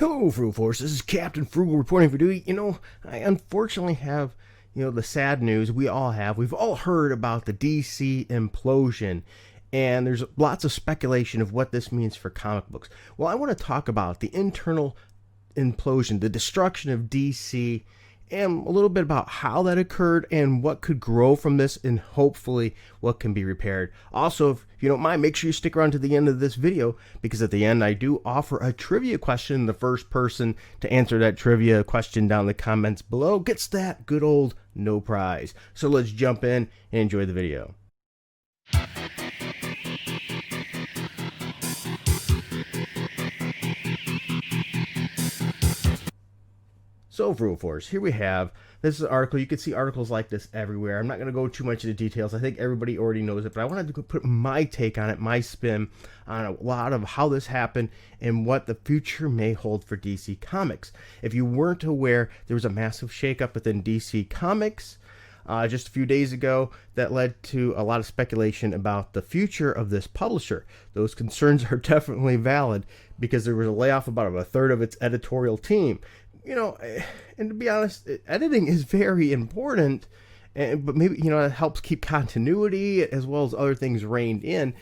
Hello, Frugal Force. This is Captain Frugal reporting for duty. I unfortunately have, the sad news we all have. We've all heard about the DC implosion, and there's lots of speculation of what this means for comic books. Well, I want to talk about the internal implosion, the destruction of DC, and a little bit about how that occurred and what could grow from this and hopefully what can be repaired. Also, if you don't mind, make sure you stick around to the end of this video, because at the end I do offer a trivia question. The first person to answer that trivia question down in the comments below gets that good old no prize. So let's jump in and enjoy the video. So, Frugal Force, here we have, this is an article. You can see articles like this everywhere. I'm not going to go too much into details. I think everybody already knows it, but I wanted to put my take on it, my spin on a lot of how this happened and what the future may hold for DC Comics. If you weren't aware, there was a massive shakeup within DC Comics just a few days ago that led to a lot of speculation about the future of this publisher. Those concerns are definitely valid because there was a layoff of about a third of its editorial team. And to be honest, editing is very important, but maybe, it helps keep continuity as well as other things reined in.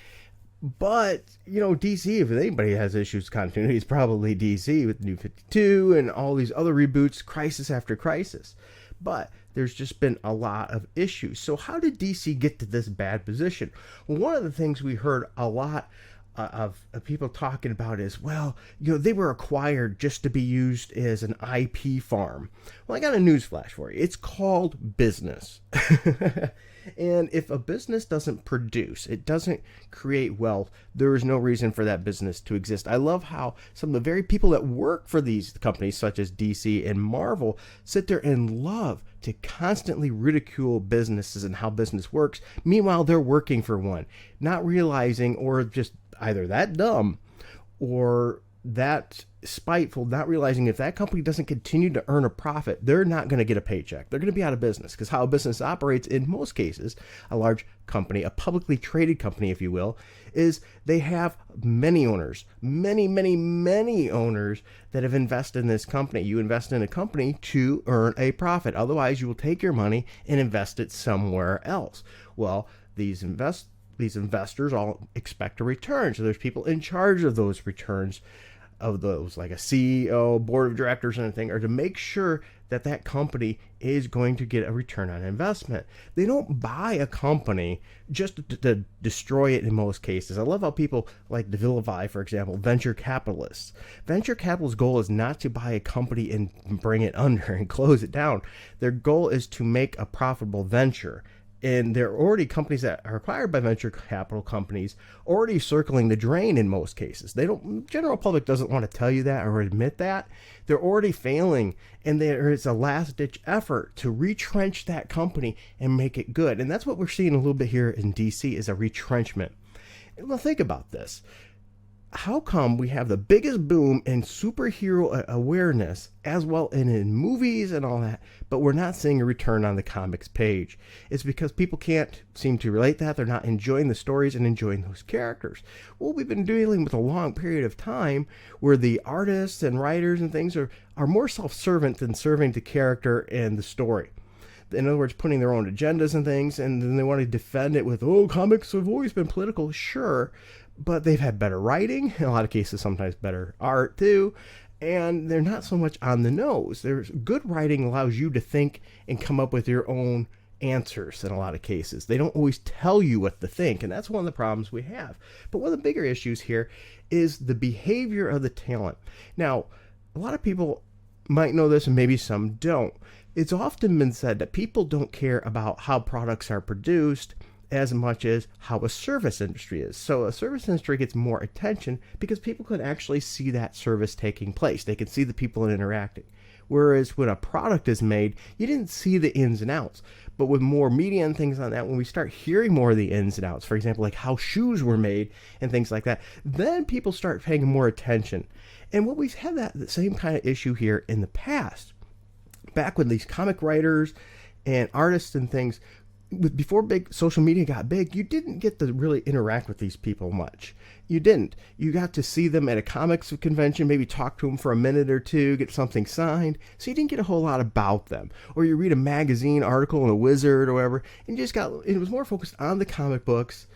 But, DC, if anybody has issues with continuity, it's probably DC with New 52 and all these other reboots, crisis after crisis. But there's just been a lot of issues. So how did DC get to this bad position? Well, one of the things we heard a lot of people talking about is, well, they were acquired just to be used as an IP farm. Well, I got a news flash for you. It's called business. And if a business doesn't produce, it doesn't create wealth, there is no reason for that business to exist. I love how some of the very people that work for these companies, such as DC and Marvel, sit there and love to constantly ridicule businesses and how business works. Meanwhile, they're working for one, not realizing, or just either that dumb or that spiteful, not realizing if that company doesn't continue to earn a profit, they're not going to get a paycheck. They're going to be out of business, because how a business operates in most cases, a large company, a publicly traded company, if you will, is they have many owners, many owners that have invested in this company. You invest in a company to earn a profit. Otherwise, you will take your money and invest it somewhere else. Well, these investors all expect a return. So there's people in charge of those returns, of those, like a CEO, board of directors, and anything, are to make sure that that company is going to get a return on investment. They don't buy a company just to destroy it in most cases. I love how people like DeVillivi, for example, venture capitalists. Venture capital's goal is not to buy a company and bring it under and close it down. Their goal is to make a profitable venture. And there are already companies that are acquired by venture capital companies already circling the drain in most cases. General public doesn't want to tell you that or admit that. They're already failing, and there is a last-ditch effort to retrench that company and make it good. And that's what we're seeing a little bit here in DC, is a retrenchment. And well, think about this. How come we have the biggest boom in superhero awareness as well in movies and all that, but we're not seeing a return on the comics page? It's because people can't seem to relate that. They're not enjoying the stories and enjoying those characters. Well, we've been dealing with a long period of time where the artists and writers and things are more self-servant than serving the character and the story. In other words, putting their own agendas and things, and then they want to defend it with, oh, comics have always been political. Sure, but they've had better writing, in a lot of cases sometimes better art too, and they're not so much on the nose. Good writing allows you to think and come up with your own answers in a lot of cases. They don't always tell you what to think, and that's one of the problems we have. But one of the bigger issues here is the behavior of the talent. Now, a lot of people might know this and maybe some don't. It's often been said that people don't care about how products are produced as much as how a service industry is. So a service industry gets more attention because people can actually see that service taking place. They can see the people interacting. Whereas when a product is made, you didn't see the ins and outs. But with more media and things on that, when we start hearing more of the ins and outs, for example, like how shoes were made and things like that, then people start paying more attention. And what we've had the same kind of issue here in the past. Back when these comic writers and artists and things before big social media got big, you didn't get to really interact with these people much. You didn't. You got to see them at a comics convention, maybe talk to them for a minute or two, get something signed. So you didn't get a whole lot about them. Or you read a magazine article in a Wizard or whatever, and it was more focused on the comic books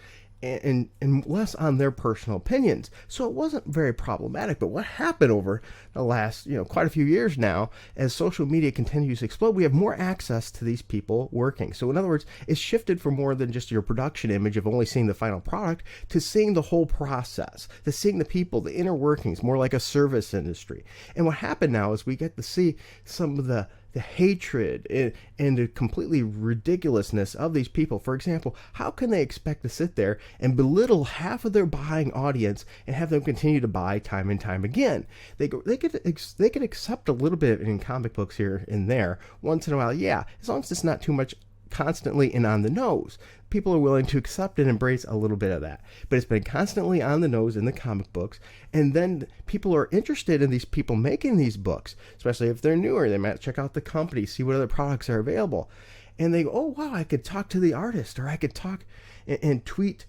and less on their personal opinions. So it wasn't very problematic. But what happened over the last, quite a few years now, as social media continues to explode, we have more access to these people working. So in other words, it's shifted from more than just your production image of only seeing the final product to seeing the whole process, to seeing the people, the inner workings, more like a service industry. And what happened now is we get to see some of the hatred and the completely ridiculousness of these people. For example, how can they expect to sit there and belittle half of their buying audience and have them continue to buy time and time again? They could accept a little bit in comic books here and there once in a while, yeah, as long as it's not too much constantly and on the nose. People are willing to accept and embrace a little bit of that. But it's been constantly on the nose in the comic books. And then people are interested in these people making these books, especially if they're newer. They might check out the company, see what other products are available. And they go, oh, wow, I could talk to the artist, or I could talk and tweet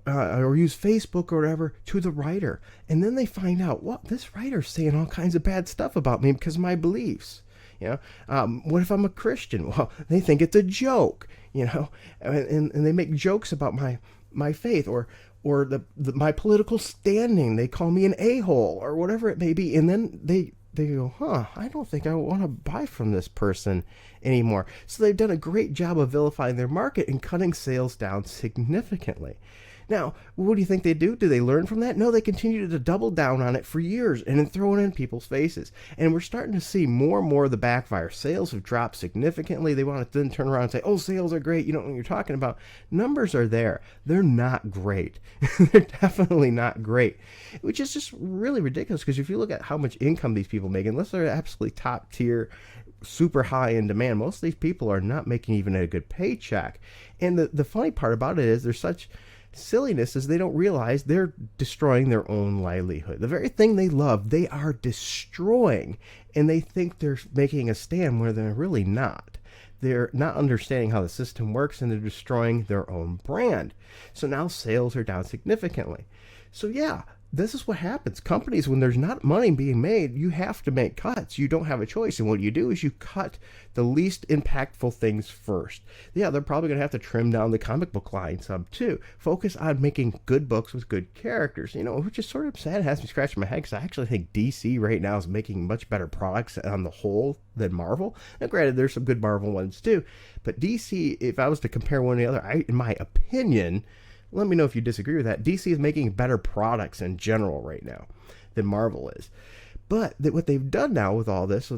or use Facebook or whatever to the writer. And then they find out, well, this writer's saying all kinds of bad stuff about me because of my beliefs. What if I'm a Christian? Well, they think it's a joke, and they make jokes about my faith or my political standing. They call me an a-hole or whatever it may be. And then they go, I don't think I want to buy from this person anymore. So they've done a great job of vilifying their market and cutting sales down significantly. Now, what do you think they do? Do they learn from that? No, they continue to double down on it for years and then throw it in people's faces. And we're starting to see more and more of the backfire. Sales have dropped significantly. They want to then turn around and say, oh, sales are great. You don't know what you're talking about. Numbers are there. They're not great. They're definitely not great, which is just really ridiculous because if you look at how much income these people make, unless they're absolutely top tier, super high in demand, most of these people are not making even a good paycheck. And the funny part about it is there's such silliness is they don't realize they're destroying their own livelihood. The very thing they love, they are destroying, and they think they're making a stand where they're really not. They're not understanding how the system works, and they're destroying their own brand. So now sales are down significantly. So yeah, this is what happens. Companies, when there's not money being made, you have to make cuts. You don't have a choice. And what you do is you cut the least impactful things first. Yeah, they're probably going to have to trim down the comic book line some too. Focus on making good books with good characters, which is sort of sad. It has me scratching my head because I actually think DC right now is making much better products on the whole than Marvel. Now, granted, there's some good Marvel ones too. But DC, if I was to compare one to the other, in my opinion, let me know if you disagree with that, DC is making better products in general right now than Marvel is. But what they've done now with all this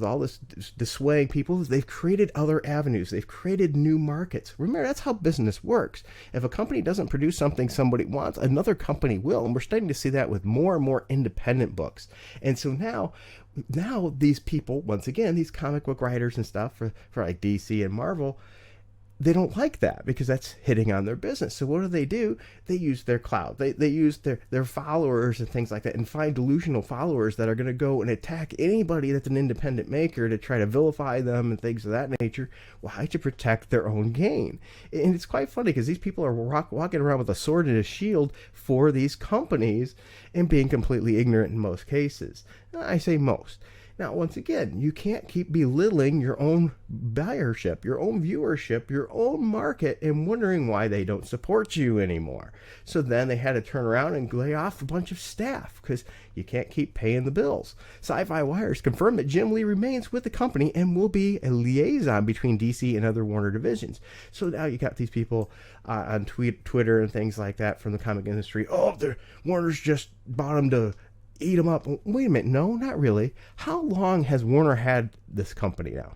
dissuading people, is they've created other avenues. They've created new markets. Remember, that's how business works. If a company doesn't produce something somebody wants, another company will. And we're starting to see that with more and more independent books. And so now these people, once again, these comic book writers and stuff for like DC and Marvel, they don't like that because that's hitting on their business. So what do? They use their clout. They use their followers and things like that, and find delusional followers that are going to go and attack anybody that's an independent maker to try to vilify them and things of that nature. Why? To protect their own gain. And it's quite funny because these people are walking around with a sword and a shield for these companies and being completely ignorant in most cases. I say most. Now, once again, you can't keep belittling your own buyership, your own viewership, your own market, and wondering why they don't support you anymore. So then they had to turn around and lay off a bunch of staff because you can't keep paying the bills. Sci-Fi Wires confirmed that Jim Lee remains with the company and will be a liaison between DC and other Warner divisions. So now you got these people on Twitter and things like that from the comic industry. Oh, Warner's just bought them to eat them up. Wait a minute. No, not really. How long has Warner had this company now?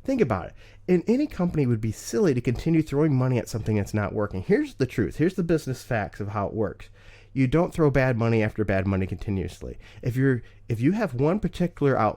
Think about it. And any company would be silly to continue throwing money at something that's not working. Here's the truth. Here's the business facts of how it works. You don't throw bad money after bad money continuously. If you have one particular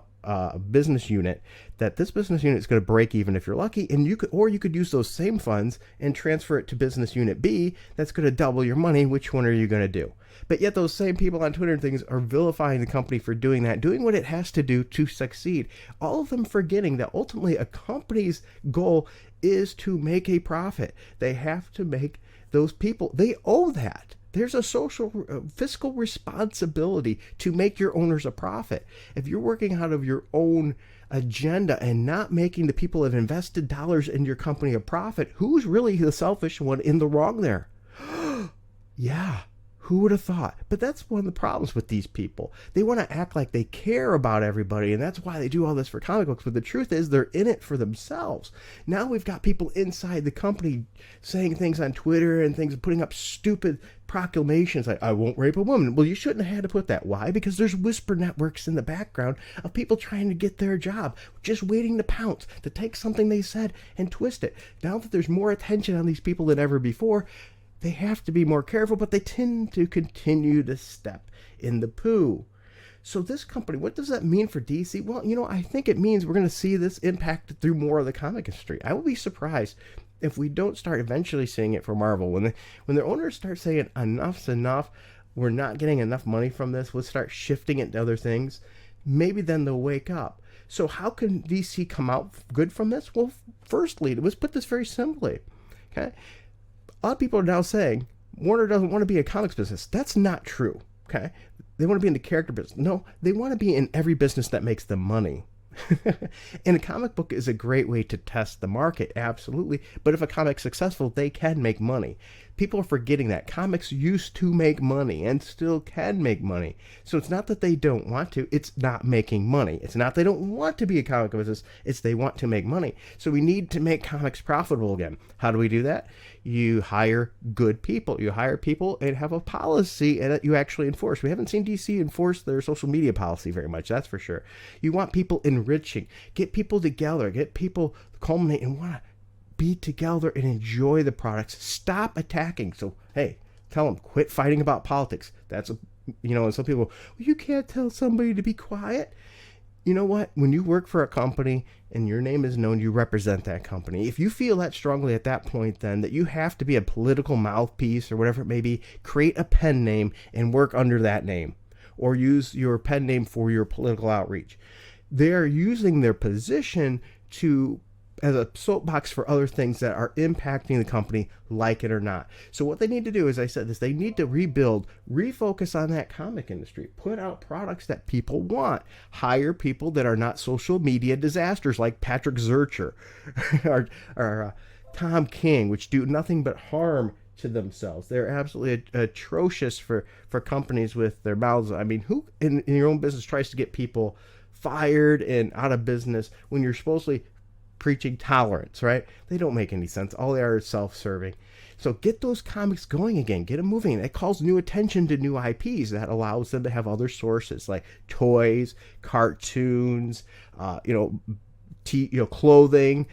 business unit, that this business unit is going to break even if you're lucky, and you could use those same funds and transfer it to business unit B that's going to double your money. Which one are you going to do? But yet those same people on Twitter and things are vilifying the company for doing that, doing what it has to do to succeed. All of them forgetting that ultimately a company's goal is to make a profit. They have to make those people, they owe that. There's a social, fiscal responsibility to make your owners a profit. If you're working out of your own agenda and not making the people that have invested dollars in your company a profit, who's really the selfish one in the wrong there? Yeah. Who would have thought? But that's one of the problems with these people. They want to act like they care about everybody, and that's why they do all this for comic books. But the truth is, they're in it for themselves. Now we've got people inside the company saying things on Twitter and things, putting up stupid proclamations like, I won't rape a woman. Well, you shouldn't have had to put that. Why? Because there's whisper networks in the background of people trying to get their job, just waiting to pounce, to take something they said and twist it. Now that there's more attention on these people than ever before, they have to be more careful, but they tend to continue to step in the poo. So this company, what does that mean for DC? Well, I think it means we're going to see this impacted through more of the comic industry. I will be surprised if we don't start eventually seeing it for Marvel. When their owners start saying enough's enough, we're not getting enough money from this, let's start shifting it to other things, maybe then they'll wake up. So how can DC come out good from this? Well, firstly, let's put this very simply. Okay. A lot of people are now saying Warner doesn't want to be a comics business. That's not true. Okay. They want to be in the character business. No, they want to be in every business that makes them money. And a comic book is a great way to test the market, absolutely. But if a comic's successful, they can make money. People are forgetting that comics used to make money and still can make money. So it's not that they don't want to, it's not making money. It's not they don't want to be a comic business, it's they want to make money. So we need to make comics profitable again. How do we do that? You hire good people. You hire people and have a policy that you actually enforce. We haven't seen DC enforce their social media policy very much, that's for sure. You want people enriching. Get people together. Get people culminate and want to be together and enjoy the products. Stop attacking. So, hey, tell them, quit fighting about politics. That's, and some people, well, you can't tell somebody to be quiet. You know what? When you work for a company and your name is known, you represent that company. If you feel that strongly at that point, then that you have to be a political mouthpiece or whatever it may be, create a pen name and work under that name, or use your pen name for your political outreach. They're using their position as a soapbox for other things that are impacting the company, like it or not. So what they need to do, as I said, is they need to rebuild, refocus on that comic industry, put out products that people want, hire people that are not social media disasters like Patrick Zurcher or Tom King, which do nothing but harm to themselves. They're absolutely atrocious for companies with their mouths. I mean, who in your own business tries to get people fired and out of business when you're supposedly preaching tolerance, right? They don't make any sense. All they are is self-serving. So get those comics going again. Get them moving. It calls new attention to new IPs. That allows them to have other sources like toys, cartoons, clothing,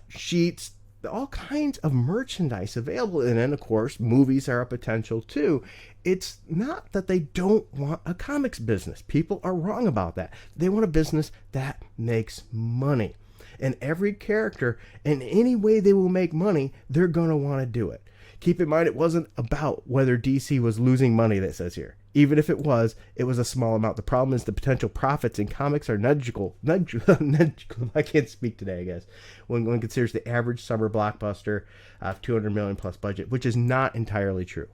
sheets, all kinds of merchandise available. And then, of course, movies are a potential too. It's not that they don't want a comics business. People are wrong about that. They want a business that makes money. And every character, in any way they will make money, they're going to want to do it. Keep in mind, it wasn't about whether DC was losing money, that says here. Even if it was a small amount. The problem is the potential profits in comics are negligible. I can't speak today, I guess. When one considers the average summer blockbuster of $200 million plus budget, which is not entirely true.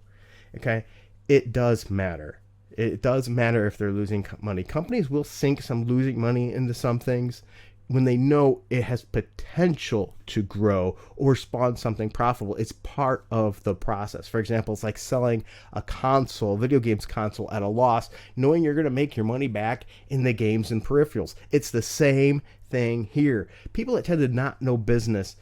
Okay? It does matter. It does matter if they're losing money. Companies will sink some losing money into some things when they know it has potential to grow or spawn something profitable. It's part of the process. For example, it's like selling a video games console at a loss, knowing you're going to make your money back in the games and peripherals. It's the same thing here. People that tend to do not know business,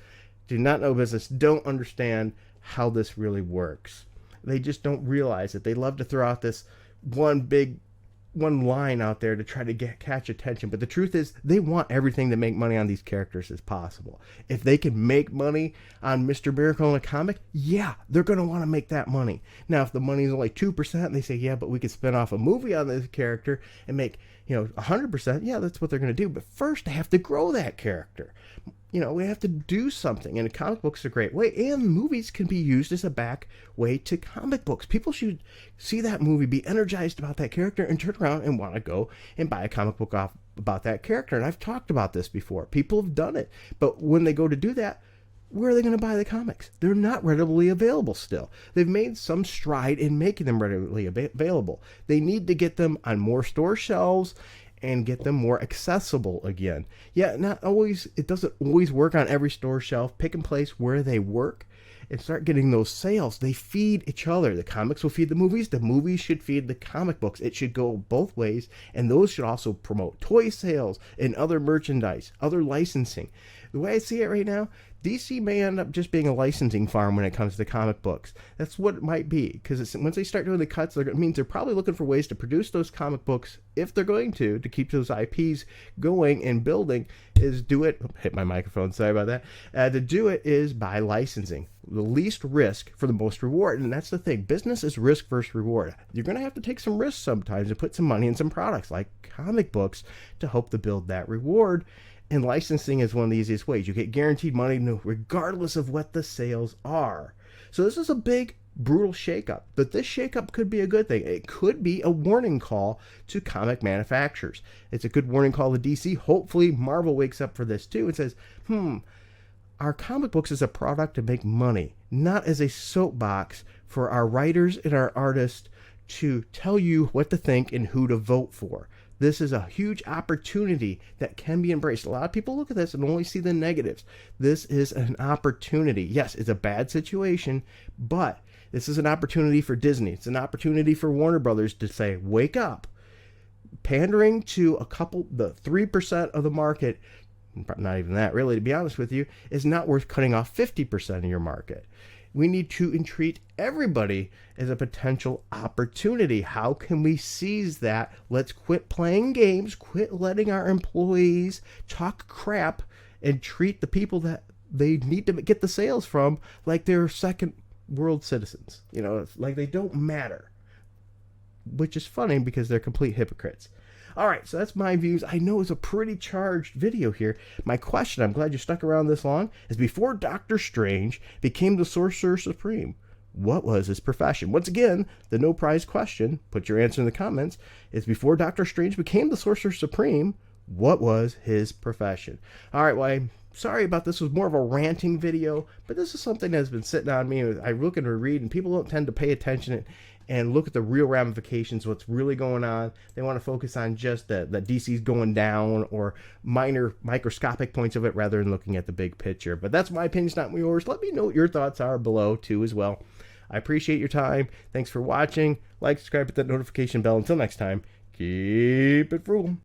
don't understand how this really works. They just don't realize it. They love to throw out this one line out there to try to catch attention, but the truth is they want everything to make money on these characters as possible. If they can make money on Mr. Miracle in a comic, yeah, they're going to want to make that money. Now, if the money is only 2%, they say, yeah, but we could spin off a movie on this character and make 100%. Yeah, that's what they're going to do. But first, they have to grow that character. We have to do something, and comic books are a great way, and movies can be used as a back way to comic books. People should see that movie, be energized about that character, and turn around and want to go and buy a comic book off about that character. And I've talked about this before. People have done it, but when they go to do that, where are they going to buy the comics? They're not readily available still. They've made some stride in making them readily available. They need to get them on more store shelves and get them more accessible again. Yeah, not always, it doesn't always work on every store shelf. Pick and place where they work and start getting those sales. They feed each other. The comics will feed the movies should feed the comic books. It should go both ways, and those should also promote toy sales and other merchandise, other licensing. The way I see it right now, DC may end up just being a licensing farm when it comes to comic books. That's what it might be, because once they start doing the cuts, it means they're probably looking for ways to produce those comic books, if they're going to keep those IPs going and building, is do it, hit my microphone, sorry about that, to do it is by licensing. The least risk for the most reward, and that's the thing. Business is risk versus reward. You're going to have to take some risks sometimes and put some money in some products like comic books to hope to build that reward. And licensing is one of the easiest ways. You get guaranteed money regardless of what the sales are. So this is a big, brutal shakeup. But this shakeup could be a good thing. It could be a warning call to comic manufacturers. It's a good warning call to DC. Hopefully Marvel wakes up for this too and says, our comic books is a product to make money, not as a soapbox for our writers and our artists to tell you what to think and who to vote for. This is a huge opportunity that can be embraced. A lot of people look at this and only see the negatives. This is an opportunity. Yes, it's a bad situation, but this is an opportunity for Disney. It's an opportunity for Warner Brothers to say, wake up. Pandering to the 3% of the market, not even that really, to be honest with you, is not worth cutting off 50% of your market. We need to entreat everybody as a potential opportunity. How can we seize that? Let's quit playing games, quit letting our employees talk crap, and treat the people that they need to get the sales from like they're second world citizens. It's like they don't matter. Which is funny because they're complete hypocrites. All right, so that's my views. I know it's a pretty charged video here. My question, I'm glad you stuck around this long, is before Doctor Strange became the Sorcerer Supreme, what was his profession? Once again, the no prize question, put your answer in the comments, is before Doctor Strange became the Sorcerer Supreme, what was his profession? All right, well, I'm sorry about this. It was more of a ranting video, but this is something that's been sitting on me. I look and read, and people don't tend to pay attention and look at the real ramifications, what's really going on. They want to focus on just that DC's going down or minor microscopic points of it rather than looking at the big picture. But that's my opinion, not yours. Let me know what your thoughts are below too as well. I appreciate your time. Thanks for watching. Like, subscribe, hit that notification bell. Until next time, keep it frugal.